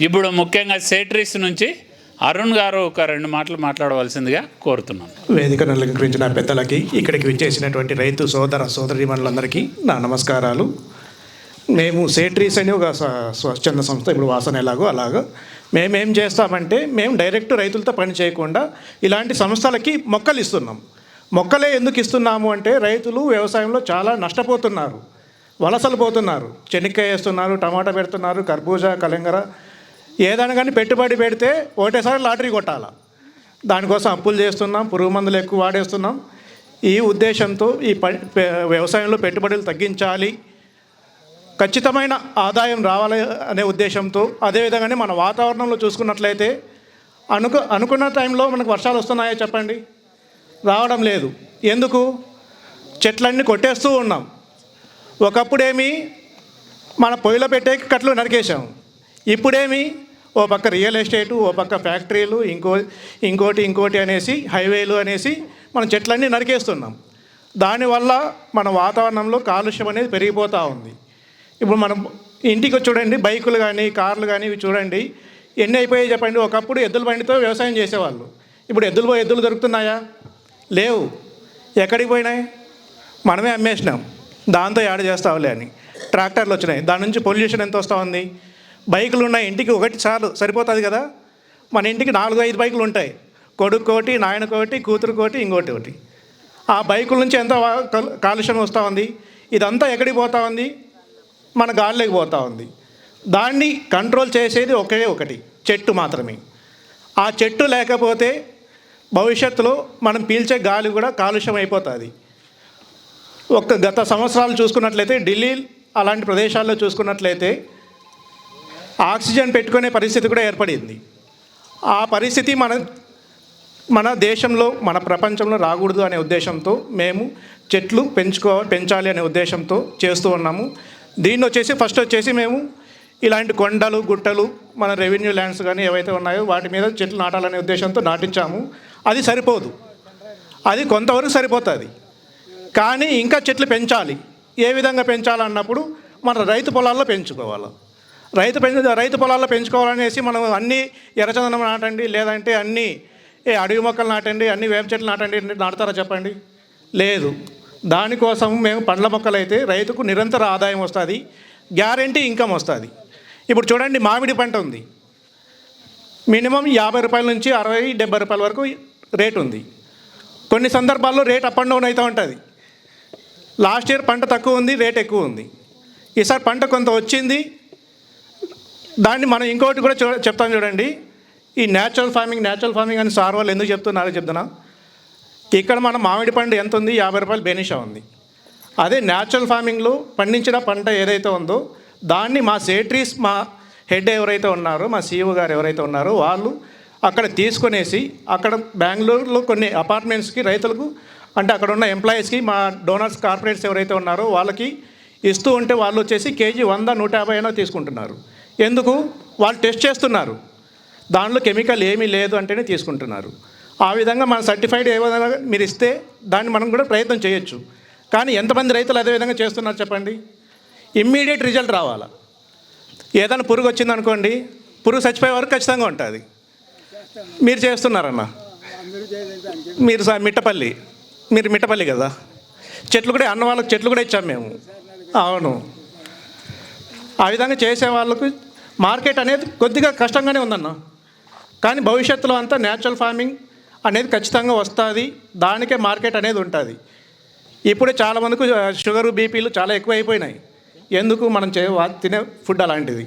ఇప్పుడు ముఖ్యంగా సేట్రీస్ నుంచి అరుణ్ గారు ఒక 2 మాటలు మాట్లాడవలసిందిగా కోరుతున్నాను. వేదికను అలంకరించిన పెద్దలకి, ఇక్కడికి విచ్చేసినటువంటి రైతు సోదర సోదరీమణులందరికీ నా నమస్కారాలు. మేము సేట్రీస్ అని ఒక స్వచ్ఛంద సంస్థ, ఇప్పుడు వాసన ఎలాగో అలాగో మేమేం చేస్తామంటే, మేము డైరెక్ట్ రైతులతో పని చేయకుండా ఇలాంటి సంస్థలకి మొక్కలు ఇస్తున్నాం. మొక్కలే ఎందుకు ఇస్తున్నాము అంటే, రైతులు వ్యవసాయంలో చాలా నష్టపోతున్నారు, వలసలు పోతున్నారు. చెనిక్కాయ వేస్తున్నారు, టమాటా పెడుతున్నారు, కర్బూజా, కలంగర ఏదైనా కానీ పెట్టుబడి పెడితే ఒకటేసారి లాటరీ కొట్టాల. దానికోసం అప్పులు చేస్తున్నాం, పురుగు మందులు ఎక్కువ వాడేస్తున్నాం. ఈ ఉద్దేశంతో వ్యవసాయంలో పెట్టుబడులు తగ్గించాలి, ఖచ్చితమైన ఆదాయం రావాలి అనే ఉద్దేశంతో, అదేవిధంగానే మన వాతావరణంలో చూసుకున్నట్లయితే అనుకున్న టైంలో మనకు వర్షాలు వస్తున్నాయో చెప్పండి? రావడం లేదు. ఎందుకు? చెట్లన్నీ కొట్టేస్తూ ఉన్నాం. ఒకప్పుడేమి మన పొయ్యిలో పెట్టే కట్లు నరికేసాం, ఇప్పుడేమి ఓ పక్క రియల్ ఎస్టేటు, ఓ పక్క ఫ్యాక్టరీలు, ఇంకోటి అనేసి హైవేలు అనేసి మనం చెట్లన్నీ నరికేస్తున్నాం. దానివల్ల మన వాతావరణంలో కాలుష్యం అనేది పెరిగిపోతూ ఉంది. ఇప్పుడు మనం ఇంటికి చూడండి, బైకులు కానీ కార్లు కానీ ఇవి చూడండి ఎన్ని అయిపోయాయి చెప్పండి. ఒకప్పుడు ఎద్దుల బండితో వ్యవసాయం చేసేవాళ్ళు, ఇప్పుడు ఎద్దులు దొరుకుతున్నాయా? లేవు. ఎక్కడికి పోయినాయి? మనమే అమ్మేసినాం, దాంతో యాడ్ చేస్తావులే అని. ట్రాక్టర్లు వచ్చినాయి, దాని నుంచి పొల్యూషన్ ఎంత వస్తూ ఉంది. బైకులు ఉన్నాయి, ఇంటికి ఒకటి చాలు, సరిపోతుంది కదా. మన ఇంటికి 4-5 బైకులు ఉంటాయి, కొడుకోటి, నాయనకోటి, కూతురుకోటి, ఇంకోటి ఒకటి. ఆ బైకుల నుంచి ఎంత కాలుష్యం వస్తూ ఉంది. ఇదంతా ఎక్కడికి పోతూ ఉంది? మన గాలిలోకి పోతూ ఉంది. దాన్ని కంట్రోల్ చేసేది ఒకే ఒకటి, చెట్టు మాత్రమే. ఆ చెట్టు లేకపోతే భవిష్యత్తులో మనం పీల్చే గాలి కూడా కాలుష్యం అయిపోతుంది. గత సంవత్సరాలు చూసుకున్నట్లయితే ఢిల్లీ అలాంటి ప్రదేశాల్లో చూసుకున్నట్లయితే ఆక్సిజన్ పెట్టుకునే పరిస్థితి కూడా ఏర్పడింది. ఆ పరిస్థితి మన దేశంలో, మన ప్రపంచంలో రాకూడదు అనే ఉద్దేశంతో మేము చెట్లు పెంచాలి అనే ఉద్దేశంతో చేస్తూ ఉన్నాము. దీన్ని ఫస్ట్ మేము ఇలాంటి కొండలు, గుట్టలు, మన రెవెన్యూ ల్యాండ్స్ కానీ ఏవైతే ఉన్నాయో వాటి మీద చెట్లు నాటాలనే ఉద్దేశంతో నాటించాము. అది సరిపోదు, అది కొంతవరకు సరిపోతుంది. కానీ ఇంకా చెట్లు పెంచాలి. ఏ విధంగా పెంచాలన్నప్పుడు మన రైతు పొలాల్లో పెంచుకోవాలి. రైతు పొలాల్లో పెంచుకోవాలనేసి మనం అన్నీ ఎర్రచందనం నాటండి, లేదంటే అన్నీ అడవి మొక్కలు నాటండి, అన్ని వేప చెట్లు నాటండి నాటుతారా చెప్పండి? లేదు. దానికోసం మేము పండ్ల మొక్కలు అయితే రైతుకు నిరంతర ఆదాయం వస్తుంది, గ్యారెంటీ ఇన్కమ్ వస్తుంది. ఇప్పుడు చూడండి, మామిడి పంట ఉంది, మినిమం 50 రూపాయల నుంచి 60-70 రూపాయల వరకు రేటు ఉంది. కొన్ని సందర్భాల్లో రేట్ అప్ అండ్ డౌన్ అవుతూ ఉంటుంది. లాస్ట్ ఇయర్ పంట తక్కువ ఉంది, రేట్ ఎక్కువ ఉంది. ఈసారి పంట కొంత వచ్చింది. దాన్ని మనం ఇంకోటి కూడా చెప్తాను చూడండి. ఈ న్యాచురల్ ఫార్మింగ్ అని సార్ వాళ్ళు ఎందుకు చెప్తున్నా, ఇక్కడ మన మామిడి పండు ఎంత ఉంది? 50 రూపాయలు బెనిషా ఉంది. అదే న్యాచురల్ ఫార్మింగ్లో పండించిన పంట ఏదైతే ఉందో దాన్ని మా సేట్రీస్, మా హెడ్ ఎవరైతే ఉన్నారో, మా CEO గారు ఎవరైతే ఉన్నారో వాళ్ళు అక్కడ తీసుకొనేసి, అక్కడ బెంగళూరులో కొన్ని అపార్ట్మెంట్స్కి రైతులకు, అంటే అక్కడ ఉన్న ఎంప్లాయీస్కి, మా డోనర్స్ కార్పొరేట్స్ ఎవరైతే ఉన్నారో వాళ్ళకి ఇస్తూ ఉంటే వాళ్ళు కేజీ 100-150 అయినా తీసుకుంటున్నారు. ఎందుకు? వాళ్ళు టెస్ట్ చేస్తున్నారు, దానిలో కెమికల్ ఏమీ లేదు అంటేనే తీసుకుంటున్నారు. ఆ విధంగా మన సర్టిఫైడ్ ఏదైనా మీరు ఇస్తే దాన్ని మనం కూడా ప్రయత్నం చేయొచ్చు. కానీ ఎంతమంది రైతులు అదేవిధంగా చేస్తున్నారు చెప్పండి? ఇమ్మీడియట్ రిజల్ట్ రావాలా. ఏదైనా పురుగు వచ్చిందనుకోండి, పురుగు చచ్చిపోయే వరకు ఖచ్చితంగా ఉంటుంది. మీరు చేస్తున్నారన్న, మీరు మిట్టపల్లి కదా, చెట్లు కూడా అన్న వాళ్ళకి చెట్లు కూడా ఇచ్చాము మేము. అవును. ఆ విధంగా చేసే వాళ్ళకు మార్కెట్ అనేది కొద్దిగా కష్టంగానే ఉందన్న. కానీ భవిష్యత్తులో అంతా న్యాచురల్ ఫార్మింగ్ అనేది ఖచ్చితంగా వస్తుంది, దానికే మార్కెట్ అనేది ఉంటుంది. ఇప్పుడే చాలామందికి షుగరు, బీపీలు చాలా ఎక్కువ అయిపోయినాయి. ఎందుకు? మనం తినే ఫుడ్ అలాంటిది.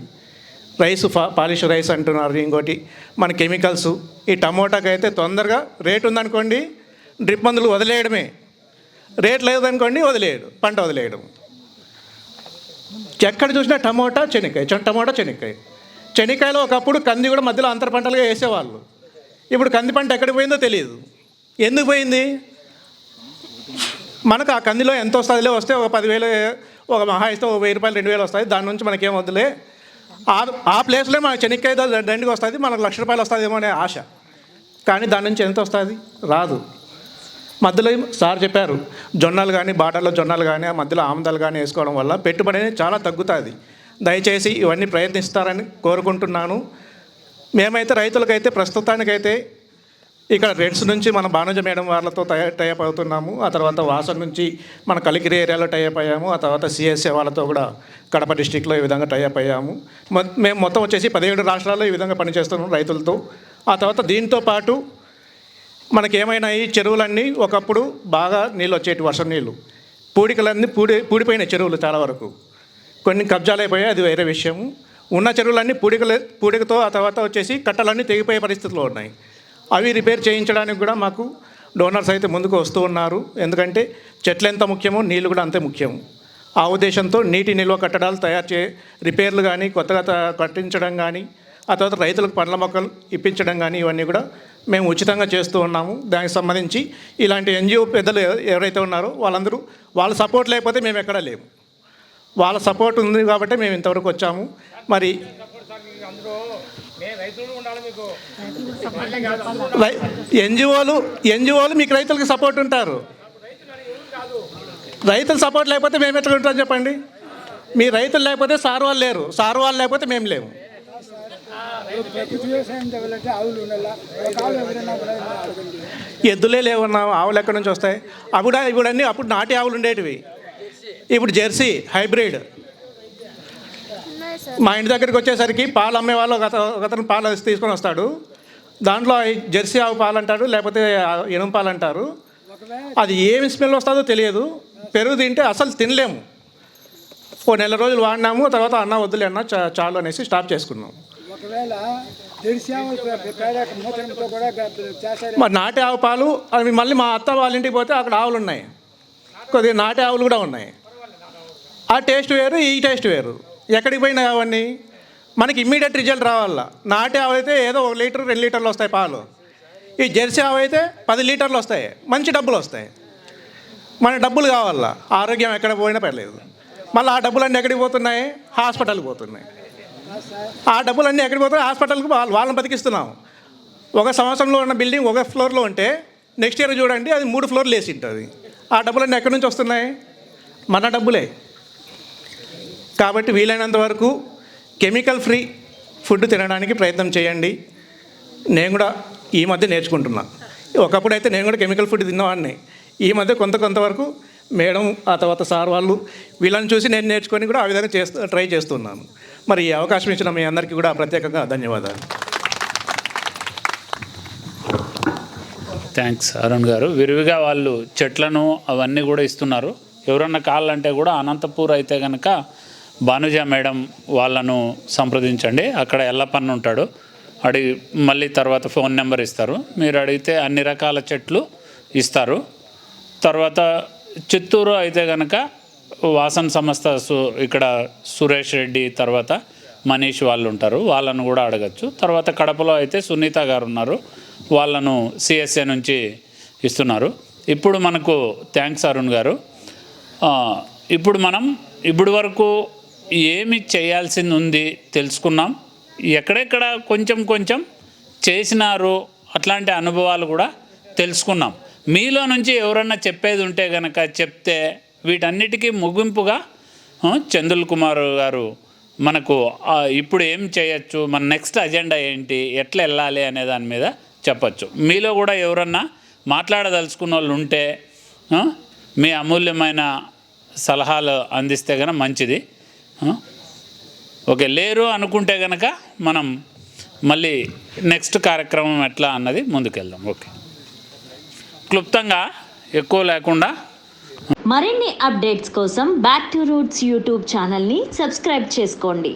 పాలిష్ రైస్ అంటున్నారు, ఇంకోటి మన కెమికల్స్. ఈ టమోటాకి అయితే తొందరగా రేటు ఉందనుకోండి, డ్రిప్ మందులు వదిలేయడమే. రేట్ లేదనుకోండి, పంట వదిలేయడం. ఎక్కడ చూసినా టమోటా, చెనిక్కాయ. చెనిక్కాయలో ఒకప్పుడు కంది కూడా మధ్యలో అంతర పంటలుగా వేసేవాళ్ళు. ఇప్పుడు కంది పంట ఎక్కడికి పోయిందో తెలియదు. ఎందుకు పోయింది? మనకు ఆ కందిలో ఎంత వస్తుందిలే, వస్తే ఒక 10,000, ఒక మహా ఇస్తే ఒక 1,000 రూపాయలు 2,000 వస్తాయి, దాని నుంచి మనకేం వద్దులే. ఆ ప్లేస్లో మన చెనిక్కాయ దండిగా వస్తుంది, మనకు 1,00,000 రూపాయలు వస్తుందేమో అనే ఆశ. కానీ దాని నుంచి ఎంత వస్తుంది? రాదు. మధ్యలో సార్ చెప్పారు, జొన్నలు కానీ, బాటల్లో జొన్నలు కానీ, ఆ మధ్యలో ఆముదాలు కానీ వేసుకోవడం వల్ల పెట్టుబడి అనేది చాలా తగ్గుతుంది. దయచేసి ఇవన్నీ ప్రయత్నిస్తారని కోరుకుంటున్నాను. మేమైతే రైతులకైతే ప్రస్తుతానికైతే ఇక్కడ రెడ్స్ నుంచి మన భానుజ మేడం వాళ్ళతో టైఅప్ అవుతున్నాము. ఆ తర్వాత వాసన్ నుంచి మన కలికిరి ఏరియాలో టైఅప్ అయ్యాము. ఆ తర్వాత సిఎస్ఏ వాళ్ళతో కూడా కడప డిస్టిక్లో ఈ విధంగా టైఅప్ అయ్యాము. మేము మొత్తం వచ్చేసి 17 రాష్ట్రాల్లో ఈ విధంగా పనిచేస్తున్నాం రైతులతో. ఆ తర్వాత దీంతో పాటు మనకేమైనా ఈ చెరువులన్నీ ఒకప్పుడు బాగా నీళ్ళు వచ్చేటి, వర్షం నీళ్ళు, పూడికలన్నీ పూడిపోయిన చెరువులు చాలా వరకు, కొన్ని కబ్జాలు అయిపోయాయి, అది వేరే విషయము. ఉన్న చెరువులన్నీ పూడికతో ఆ తర్వాత వచ్చేసి కట్టలన్నీ తెగిపోయే పరిస్థితుల్లో ఉన్నాయి. అవి రిపేర్ చేయించడానికి కూడా మాకు డోనర్స్ అయితే ముందుకు వస్తూ ఉన్నారు. ఎందుకంటే చెట్లు ఎంత ముఖ్యమో నీళ్ళు కూడా అంతే ముఖ్యం. ఆ ఉద్దేశంతో నీటి నిల్వ కట్టడాలు రిపేర్లు కానీ కొత్తగా కట్టించడం కానీ, ఆ తర్వాత రైతులకు పండ్ల మొక్కలు ఇప్పించడం కానీ ఇవన్నీ కూడా మేము ఉచితంగా చేస్తూ ఉన్నాము. దానికి సంబంధించి ఇలాంటి ఎన్జిఓ పెద్దలు ఎవరైతే ఉన్నారో వాళ్ళందరూ వాళ్ళ సపోర్ట్ లేకపోతే మేము ఎక్కడా లేము. వాళ్ళ సపోర్ట్ ఉంది కాబట్టి మేము ఇంతవరకు వచ్చాము. మరి ఎన్జిఓలు మీకు రైతులకి సపోర్ట్ ఉంటారు. రైతుల సపోర్ట్ లేకపోతే మేము ఎట్లా ఉంటాం చెప్పండి. మీ రైతులు లేకపోతే సార్ వాళ్ళు లేరు, సార్ వాళ్ళు లేకపోతే మేము లేము. ఎద్దులే లేవన్నా, ఆవులు ఎక్కడి నుంచి వస్తాయి? అప్పుడు నాటి ఆవులు ఉండేటివి, ఇప్పుడు జెర్సీ హైబ్రిడ్. మా ఇంటి దగ్గరికి వచ్చేసరికి పాలు అమ్మేవాళ్ళు ఒకతను పాలు తీసుకొని వస్తాడు. దాంట్లో జెర్సీ ఆవు పాలు అంటారు, లేకపోతే ఎనుము పాలు అంటారు. అది ఏమి స్మెల్ వస్తుందో తెలియదు. పెరుగు తింటే అసలు తినలేము. ఓ నెల రోజులు వాడినాము, తర్వాత అన్న వద్దులే అన్న చాలు అనేసి స్టాప్ చేసుకున్నాం. మరి నాటి ఆవు పాలు అవి మళ్ళీ మా అత్త వాళ్ళ ఇంటికి పోతే అక్కడ ఆవులు ఉన్నాయి, కొద్దిగా నాటి ఆవులు కూడా ఉన్నాయి. ఆ టేస్ట్ వేరు, ఈ టేస్ట్ వేరు. ఎక్కడికి పోయినాయి అవన్నీ? మనకి ఇమ్మీడియట్ రిజల్ట్ రావాలా. నాటి ఆవు అయితే ఏదో 1 లీటర్ 2 లీటర్లు వస్తాయి పాలు. ఈ జెర్సీ ఆవు అయితే 10 లీటర్లు వస్తాయి, మంచి డబ్బులు వస్తాయి. మన డబ్బులు కావాలా, ఆరోగ్యం ఎక్కడ పోయినా పర్లేదు. మళ్ళీ ఆ డబ్బులన్నీ ఎక్కడికి పోతున్నాయి? హాస్పిటల్కి పోతున్నాయి. ఆ డబ్బులన్నీ ఎక్కడికి పోతున్నాయి? హాస్పిటల్కి వాళ్ళని బతికిస్తున్నాం. 1 సంవత్సరంలో ఉన్న బిల్డింగ్ 1 ఫ్లోర్లో ఉంటే నెక్స్ట్ ఇయర్ చూడండి అది 3 ఫ్లోర్లు వేసి ఉంటుంది. ఆ డబ్బులన్నీ ఎక్కడి నుంచి వస్తున్నాయి? మన డబ్బులే. కాబట్టి వీలైనంత వరకు కెమికల్ ఫ్రీ ఫుడ్ తినడానికి ప్రయత్నం చేయండి. నేను కూడా ఈ మధ్య నేర్చుకుంటున్నా. ఒకప్పుడు అయితే నేను కూడా కెమికల్ ఫుడ్ తిన్నవాడిని. ఈ మధ్య కొంతవరకు మేడం, ఆ తర్వాత సార్ వాళ్ళు వీళ్ళని చూసి నేను నేర్చుకొని కూడా ఆ విధంగా ట్రై చేస్తున్నాను. మరి ఈ అవకాశం ఇచ్చిన మీ అందరికీ కూడా ప్రత్యేకంగా ధన్యవాదాలు. థ్యాంక్స్ అరుణ్ గారు. విరివిగా వాళ్ళు చెట్లను అవన్నీ కూడా ఇస్తున్నారు. ఎవరన్నా కావాలంటే కూడా అనంతపూర్ అయితే కనుక భానుజ మేడం వాళ్ళను సంప్రదించండి. అక్కడ ఎల్లపన్న ఉంటాడు, అడిగి మళ్ళీ తర్వాత ఫోన్ నెంబర్ ఇస్తారు. మీరు అడిగితే అన్ని రకాల చెట్లు ఇస్తారు. తర్వాత చిత్తూరు అయితే కనుక వాసన్ సంస్థ ఇక్కడ సురేష్ రెడ్డి, తర్వాత మనీష్ వాళ్ళు ఉంటారు, వాళ్ళను కూడా అడగచ్చు. తర్వాత కడపలో అయితే సునీత గారు ఉన్నారు, వాళ్ళను సిఎస్ఏ నుంచి ఇస్తున్నారు. ఇప్పుడు మనకు థ్యాంక్స్ అరుణ్ గారు. ఇప్పుడు మనం ఇప్పటి వరకు ఏమి చేయాల్సింది ఉంది తెలుసుకున్నాం. ఎక్కడెక్కడ కొంచెం చేసినారు అట్లాంటి అనుభవాలు కూడా తెలుసుకున్నాం. మీలో నుంచి ఎవరన్నా చెప్పేది ఉంటే కనుక చెప్తే వీటన్నిటికీ ముగింపుగా చందుల్ కుమార్ గారు మనకు ఇప్పుడు ఏం చేయొచ్చు, మన నెక్స్ట్ అజెండా ఏంటి, ఎట్లా వెళ్ళాలి అనే దాని మీద చెప్పచ్చు. మీలో కూడా ఎవరన్నా మాట్లాడదలుచుకున్న వాళ్ళు ఉంటే మీ అమూల్యమైన సలహాలు అందిస్తే కనుక మంచిది. ఓకే, లేరు అనుకుంటే కనుక మనం మళ్ళీ నెక్స్ట్ కార్యక్రమం ఎట్లా అన్నది ముందుకెళ్దాం. ఓకే, క్లుప్తంగా ఎక్కువ లేకుండా. మరిన్ని అప్డేట్స్ కోసం బ్యాక్ టు రూట్స్ యూట్యూబ్ ఛానల్ని సబ్స్క్రైబ్ చేసుకోండి.